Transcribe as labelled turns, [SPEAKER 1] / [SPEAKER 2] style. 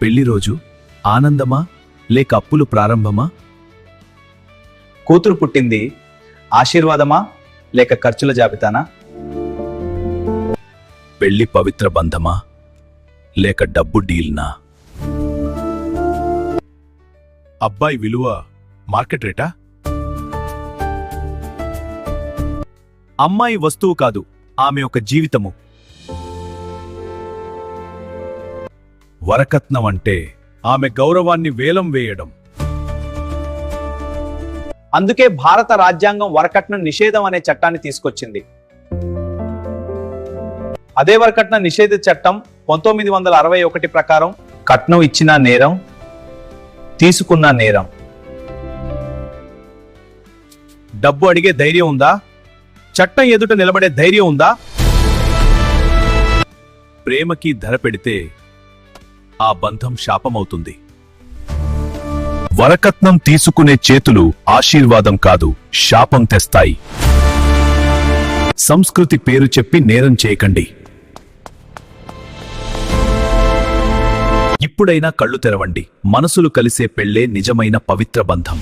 [SPEAKER 1] పెళ్లి రోజు ఆనందమా లేక అప్పులు ప్రారంభమా?
[SPEAKER 2] కూతురు పుట్టింది ఆశీర్వాదమా లేక ఖర్చుల జాబితానా?
[SPEAKER 1] పెళ్లి పవిత్ర బంధమా లేక డబ్బు డీల్నా? అబ్బాయి విలువ మార్కెట్ రేటా? అమ్మాయి వస్తువు కాదు, ఆమె ఒక జీవితము. వరకట్నం అంటే ఆమె గౌరవాన్ని వేలం వేయడం.
[SPEAKER 2] అందుకే భారత రాజ్యాంగం వరకట్న నిషేధం అనే చట్టాన్ని తీసుకొచ్చింది. అదే వరకట్న నిషేధ చట్టం 1961 ప్రకారం కట్నం ఇచ్చిన నేరం, తీసుకున్న నేరం.
[SPEAKER 1] డబ్బు అడిగే ధైర్యం ఉందా? చట్టం ఎదుట నిలబడే ధైర్యం ఉందా? ప్రేమకి ధర పెడితే ఆ బంధం శాపమవుతుంది. వరకట్నం తీసుకునే చేతులు ఆశీర్వాదం కాదు, శాపం తెస్తాయి. సంస్కృతి పేరు చెప్పి నేరం చేయకండి. ఇప్పుడైనా కళ్ళు తెరవండి. మనసులు కలిసే పెళ్లే నిజమైన పవిత్ర బంధం.